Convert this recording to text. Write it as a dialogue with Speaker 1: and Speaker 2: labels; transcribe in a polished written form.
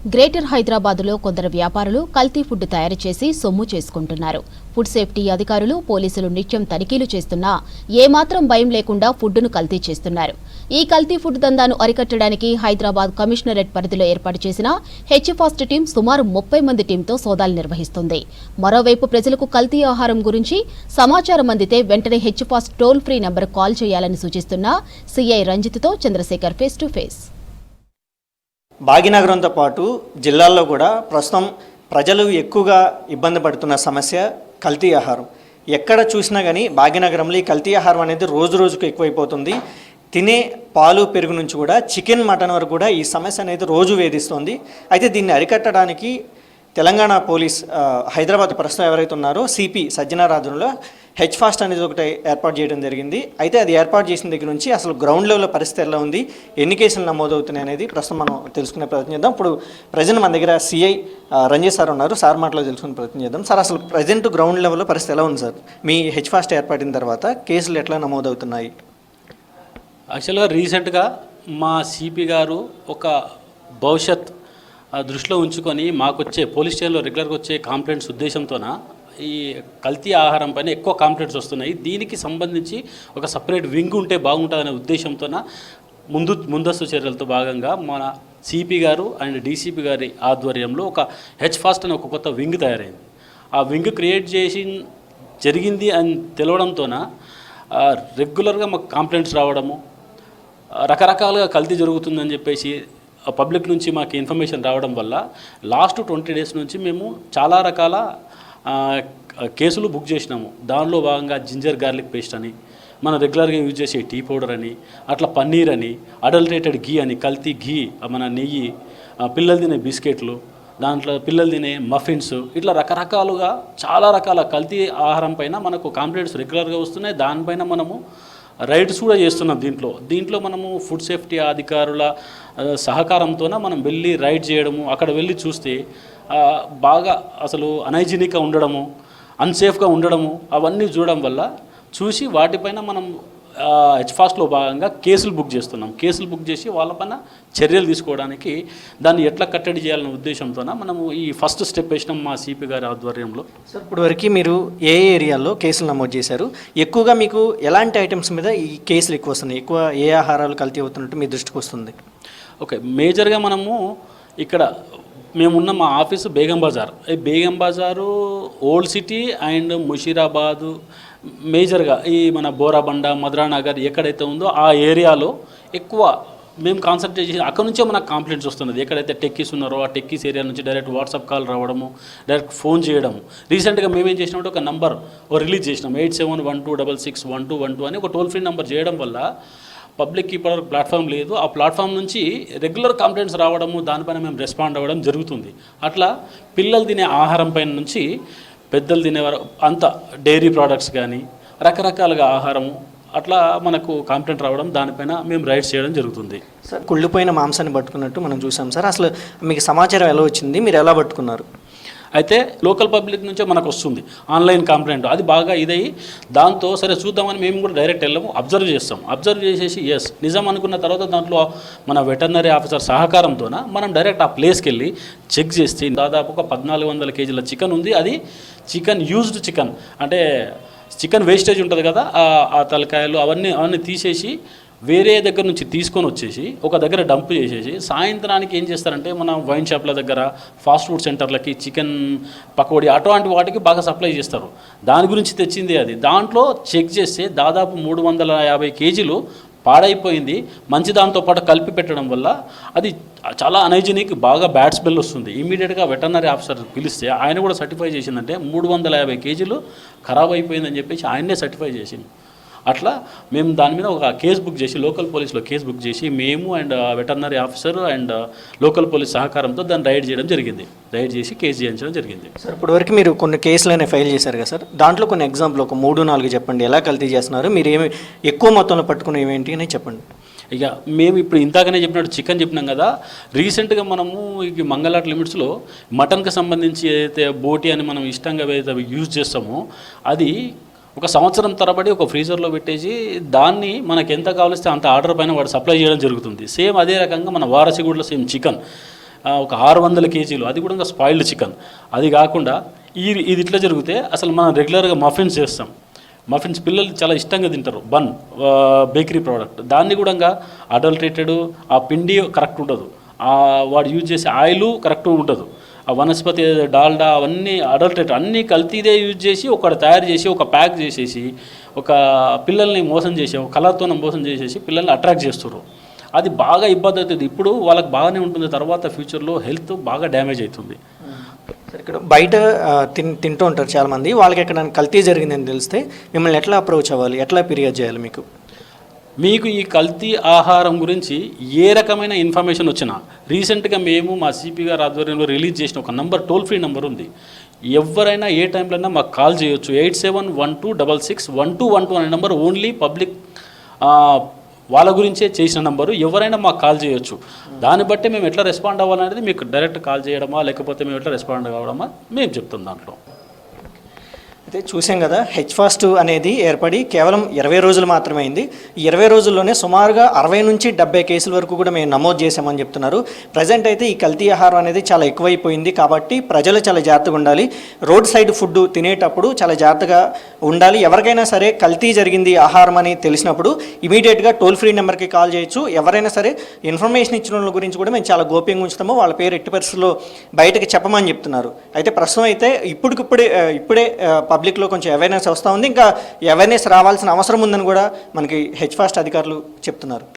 Speaker 1: Greater హైదరాబాద్లో కొందరు వ్యాపారులు కల్తీ ఫుడ్ తయారు చేసి సొమ్ము చేసుకుంటున్నారు. ఫుడ్ సేఫ్టీ అధికారులు, పోలీసులు నిత్యం తనిఖీలు చేస్తున్నా ఏమాత్రం భయం లేకుండా ఫుడ్ను కల్తీ చేస్తున్నారు. ఈ కల్తీ ఫుడ్ దందాను అరికట్టడానికి హైదరాబాద్ కమిషనరేట్ పరిధిలో ఏర్పాటు చేసిన హెచ్ఫాస్ట్ టీం సుమారు 30 మంది టీంతో సోదాలు నిర్వహిస్తుంది. మరోవైపు ప్రజలకు కల్తీ ఆహారం గురించి సమాచారం అందితే వెంటనే హెచ్ఫాస్ట్ టోల్ ఫ్రీ నంబర్ కాల్ చేయాలని సూచిస్తున్న సిఐ రంజిత్తో చంద్రశేఖర్ ఫేస్ టు ఫేస్.
Speaker 2: భాగ్యనగరంతో పాటు జిల్లాల్లో కూడా ప్రస్తుతం ప్రజలు ఎక్కువగా ఇబ్బంది పడుతున్న సమస్య కల్తీ ఆహారం. ఎక్కడ చూసినా కానీ భాగ్యనగరంలో ఈ కల్తీ ఆహారం అనేది రోజు రోజుకు ఎక్కువైపోతుంది. తినే పాలు, పెరుగు నుంచి కూడా చికెన్, మటన్ వరకు కూడా ఈ సమస్య అనేది రోజు వేధిస్తుంది. అయితే దీన్ని అరికట్టడానికి తెలంగాణ పోలీస్ హైదరాబాద్ ప్రస్తుతం ఎవరైతే ఉన్నారో సిపి సజ్జనారాధనలో హెచ్ఫాస్ట్ అనేది ఒకటి ఏర్పాటు చేయడం జరిగింది. అయితే అది ఏర్పాటు చేసిన దగ్గర నుంచి అసలు గ్రౌండ్ లెవెల్ పరిస్థితి ఎలా ఉంది, ఎన్ని కేసులు నమోదవుతున్నాయి అనేది ప్రస్తుతం మనం తెలుసుకునే ప్రయత్నం చేద్దాం. ఇప్పుడు ప్రజెంట్ మన దగ్గర సిఐ రంజిత్ సార్ ఉన్నారు. సార్ మాటలో తెలుసుకునే ప్రయత్నం చేద్దాం. సార్, అసలు ప్రజెంట్ గ్రౌండ్ లెవెల్లో పరిస్థితి ఎలా ఉంది సార్? మీ హెచ్ఫాస్ట్ ఏర్పడిన తర్వాత కేసులు ఎట్లా నమోదవుతున్నాయి?
Speaker 3: యాక్చువల్గా రీసెంట్గా మా సిపి గారు ఒక భవిష్యత్ దృష్టిలో ఉంచుకొని మాకొచ్చే పోలీస్ స్టేషన్లో రెగ్యులర్గా వచ్చే కంప్లైంట్స్ ఉద్దేశంతోన ఈ కల్తీ ఆహారం పైన ఎక్కువ కంప్లైంట్స్ వస్తున్నాయి. దీనికి సంబంధించి ఒక సపరేట్ వింగ్ ఉంటే బాగుంటుందనే ఉద్దేశంతోన ముందస్తు చర్యలతో భాగంగా మన సిపి గారు అండ్ డీసీపీ గారి ఆధ్వర్యంలో ఒక హెచ్ఫాస్ట్ అనే ఒక కొత్త వింగ్ తయారైంది. ఆ వింగ్ క్రియేట్ చేసి జరిగింది అని తెలవడంతోన రెగ్యులర్గా మాకు కంప్లైంట్స్ రావడము, రకరకాలుగా కల్తీ జరుగుతుందని చెప్పేసి పబ్లిక్ నుంచి మాకు ఇన్ఫర్మేషన్ రావడం వల్ల లాస్ట్ 20 డేస్ నుంచి మేము చాలా రకాల కేసులు బుక్ చేసినాము. దానిలో భాగంగా జింజర్ గార్లిక్ పేస్ట్ అని, మనం రెగ్యులర్గా యూజ్ చేసే టీ పౌడర్ అని, అట్లా పన్నీర్ అని, అడల్టరేటెడ్ ఘీ అని, కల్తీ ఘీ, మన నెయ్యి, పిల్లలు తినే బిస్కెట్లు, దాంట్లో పిల్లలు తినే మఫిన్స్, ఇట్లా రకరకాలుగా చాలా రకాల కల్తీ ఆహారం పైన మనకు కంప్లైంట్స్ రెగ్యులర్గా వస్తున్నాయి. దానిపైన మనము రైడ్స్ కూడా చేస్తున్నాం. దీంట్లో మనము ఫుడ్ సేఫ్టీ అధికారుల సహకారంతోన మనం వెళ్ళి రైడ్ చేయడము, అక్కడ వెళ్ళి చూస్తే బాగా అసలు అనైజీనిక్గా ఉండడము, అన్సేఫ్గా ఉండడము, అవన్నీ చూడడం వల్ల చూసి వాటిపైన మనం హెచ్ఫాస్ట్లో భాగంగా కేసులు బుక్ చేస్తున్నాం. కేసులు బుక్ చేసి వాళ్ళపైన చర్యలు తీసుకోవడానికి దాన్ని ఎట్లా కట్టడి చేయాలనే ఉద్దేశంతోన మనము ఈ ఫస్ట్ స్టెప్ వేసినాం మా సిపి గారి ఆధ్వర్యంలో.
Speaker 2: సార్, ఇప్పుడు వరకు మీరు ఏ ఏరియాల్లో కేసులు నమోదు చేశారు? ఎక్కువగా మీకు ఎలాంటి ఐటమ్స్ మీద ఈ కేసులు ఎక్కువ వస్తున్నాయి? ఎక్కువ ఏ ఆహారాలు కల్తీ అవుతున్నట్టు మీ దృష్టికి వస్తుంది?
Speaker 3: ఓకే, మేజర్గా మనము ఇక్కడ మేమున్న మా ఆఫీసు బేగం బజార్. ఈ బేగం బజారు, ఓల్డ్ సిటీ అండ్ ముషీరాబాదు, మేజర్గా ఈ మన బోరాబండ, మధురానగర్ ఎక్కడైతే ఉందో ఆ ఏరియాలో ఎక్కువ మేము కాన్సన్ట్రేట్ చేసి అక్కడ నుంచే మనకు కంప్లైంట్స్ వస్తున్నది. ఎక్కడైతే టెక్కీస్ ఉన్నారో ఆ టెక్కీస్ ఏరియా నుంచి డైరెక్ట్ వాట్సాప్ కాల్ రావడము, డైరెక్ట్ ఫోన్ చేయడము. రీసెంట్గా మేమేం చేసినామంటే ఒక నంబర్ రిలీజ్ చేసినాం, 8712661212 అని ఒక టోల్ ఫ్రీ నెంబర్ చేయడం వల్ల పబ్లిక్కి ఇప్పటివరకు ప్లాట్ఫామ్ లేదు. ఆ ప్లాట్ఫామ్ నుంచి రెగ్యులర్ కంప్లైంట్స్ రావడము, దానిపైన మేము రెస్పాండ్ అవ్వడం జరుగుతుంది. అట్లా పిల్లలు తినే ఆహారం పైన నుంచి పెద్దలు తినేవారు అంత డైరీ ప్రోడక్ట్స్ కానీ రకరకాలుగా ఆహారము అట్లా మనకు కంప్లైంట్ రావడం, దానిపైన మేము రైడ్స్ చేయడం జరుగుతుంది.
Speaker 2: సార్, కుళ్ళిపోయిన మాంసాన్ని పట్టుకున్నట్టు మనం చూసాం సార్. అసలు మీకు సమాచారం ఎలా వచ్చింది? మీరు ఎలా పట్టుకున్నారు?
Speaker 3: అయితే లోకల్ పబ్లిక్ నుంచే మనకు వస్తుంది ఆన్లైన్ కంప్లైంట్. అది బాగా ఇదయ్యి దాంతో సరే చూద్దామని మేము కూడా డైరెక్ట్ వెళ్ళాము, అబ్జర్వ్ చేస్తాం. అబ్జర్వ్ చేసేసి ఎస్ నిజం అనుకున్న తర్వాత దాంట్లో మన వెటర్నరీ ఆఫీసర్ సహకారంతోన మనం డైరెక్ట్ ఆ ప్లేస్కి వెళ్ళి చెక్ చేస్తే దాదాపు ఒక 1400 కేజీల చికెన్ ఉంది. అది చికెన్ యూజ్డ్ చికెన్, అంటే చికెన్ వేస్టేజ్ ఉంటుంది కదా, ఆ తలకాయలు అవన్నీ తీసేసి వేరే దగ్గర నుంచి తీసుకొని వచ్చేసి ఒక దగ్గర డంప్ చేసేసి సాయంత్రానికి ఏం చేస్తారంటే మన వైన్ షాప్ల దగ్గర, ఫాస్ట్ ఫుడ్ సెంటర్లకి చికెన్ పకోడీ అటువంటి వాటికి బాగా సప్లై చేస్తారు. దాని గురించి తెచ్చింది అది. దాంట్లో చెక్ చేస్తే దాదాపు 350 కేజీలు పాడైపోయింది. మంచి దాంతో పాటు కలిపి పెట్టడం వల్ల అది చాలా అనైజీనిక్, బాగా బ్యాడ్ స్మెల్ వస్తుంది. ఇమీడియట్గా వెటర్నరీ ఆఫీసర్ పిలిస్తే ఆయన కూడా సర్టిఫై చేసిందంటే 350 కేజీలు ఖరాబ్ అయిపోయిందని చెప్పేసి ఆయన్నే సర్టిఫై చేసింది. అట్లా మేము దాని మీద ఒక కేసు బుక్ చేసి లోకల్ పోలీస్లో కేసు బుక్ చేసి మేము and veterinary officer and local police సహకారంతో దాన్ని రైడ్ చేయడం జరిగింది. రైడ్ చేసి కేసు చేయించడం జరిగింది.
Speaker 2: సార్, ఇప్పటివరకు మీరు కొన్ని కేసులనే ఫైల్ చేశారు కదా సార్, దాంట్లో కొన్ని ఎగ్జాంపుల్ ఒక 3-4 చెప్పండి. ఎలా కల్తీ చేస్తున్నారు, మీరు ఏమి ఎక్కువ మొత్తంలో పట్టుకునేవి ఏంటి అని చెప్పండి.
Speaker 3: ఇక మేము ఇప్పుడు ఇంతకనే చెప్పినట్టు చికెన్ చెప్పినాం కదా, రీసెంట్గా మనము ఈ మంగళాట్ లిమిట్స్లో మటన్కి సంబంధించి ఏదైతే బోటి అని మనం ఇష్టంగా ఏదైతే యూజ్ చేస్తామో అది ఒక సంవత్సరం తరబడి ఒక ఫ్రీజర్లో పెట్టేసి దాన్ని మనకు ఎంత కావలిస్తే అంత ఆర్డర్ పైన వాడు సప్లై చేయడం జరుగుతుంది. సేమ్ అదే రకంగా మన వారసిగూడలో సేమ్ చికెన్ ఒక 600 కేజీలు, అది కూడా స్పాయిల్డ్ చికెన్. అది కాకుండా ఇది ఇట్లా జరిగితే అసలు మనం రెగ్యులర్గా మఫిన్స్ చేస్తాం. మఫిన్స్ పిల్లలు చాలా ఇష్టంగా తింటారు, బన్ బేకరీ ప్రోడక్ట్, దాన్ని కూడా అడల్టరేటెడ్, ఆ పిండి కరెక్ట్ ఉండదు, వాడు యూజ్ చేసే ఆయిల్ కరెక్ట్ ఉండదు, ఆ వనస్పతి డాల్డా అవన్నీ అడల్టరేట్ అన్నీ కల్తీదే యూజ్ చేసి ఒకటి తయారు చేసి ఒక ప్యాక్ చేసేసి ఒక పిల్లల్ని మోసం చేసి ఒక కలర్తో మోసం చేసేసి పిల్లల్ని అట్రాక్ట్ చేస్తారు. అది బాగా ఇబ్బంది అవుతుంది. ఇప్పుడు వాళ్ళకి బాగానే ఉంటుంది, తర్వాత ఫ్యూచర్లో హెల్త్ బాగా డ్యామేజ్ అవుతుంది.
Speaker 2: ఇక్కడ బయట తింటూ ఉంటారు చాలామంది, వాళ్ళకి ఎక్కడ కల్తీ జరిగిందని తెలిస్తే మిమ్మల్ని ఎట్లా అప్రోచ్ అవ్వాలి, ఎట్లా ఫిర్యాదు చేయాలి? మీకు
Speaker 3: ఈ కల్తీ ఆహారం గురించి ఏ రకమైన ఇన్ఫర్మేషన్ వచ్చినా రీసెంట్గా మేము మా సిపి గారి ఆధ్వర్యంలో రిలీజ్ చేసిన ఒక నంబర్, టోల్ ఫ్రీ నెంబర్ ఉంది. ఎవరైనా ఏ టైంలో మాకు కాల్ చేయొచ్చు. 8712661212 అనే నెంబర్ ఓన్లీ పబ్లిక్ వాళ్ళ గురించే చేసిన నంబరు. ఎవరైనా మాకు కాల్ చేయొచ్చు. దాన్ని బట్టి మేము ఎట్లా రెస్పాండ్ అవ్వాలనేది మీకు డైరెక్ట్ కాల్ చేయడమా లేకపోతే మేము ఎట్లా రెస్పాండ్ కావడమా మేము చెప్తాం. దాంట్లో
Speaker 2: అయితే చూసాం కదా, హెచ్ఫాస్ట్ అనేది ఏర్పడి కేవలం 20 రోజులు మాత్రమే అయింది. ఈ 20 రోజుల్లోనే సుమారుగా 60 నుంచి 70 కేసుల వరకు కూడా మేము నమోదు చేశామని చెప్తున్నారు. ప్రజెంట్ అయితే ఈ కల్తీ ఆహారం అనేది చాలా ఎక్కువైపోయింది కాబట్టి ప్రజలు చాలా జాగ్రత్తగా ఉండాలి. రోడ్ సైడ్ ఫుడ్ తినేటప్పుడు చాలా జాగ్రత్తగా ఉండాలి. ఎవరికైనా సరే కల్తీ జరిగింది ఆహారం అని తెలిసినప్పుడు ఇమీడియట్గా టోల్ ఫ్రీ నెంబర్కి కాల్ చేయొచ్చు. ఎవరైనా సరే ఇన్ఫర్మేషన్ ఇచ్చిన వాళ్ళ గురించి కూడా మేము చాలా గోప్యంగా ఉంచుతాము, వాళ్ళ పేరు ఎట్టి పరిస్థితుల్లో బయటకు చెప్పమని చెప్తున్నారు. అయితే ప్రస్తుతం అయితే ఇప్పుడే పబ్లిక్లో కొంచెం అవేర్నెస్ వస్తూ ఉంది. ఇంకా అవేర్నెస్ రావాల్సిన అవసరం ఉందని కూడా మనకి హెచ్ఫాస్ట్ అధికారులు చెప్తున్నారు.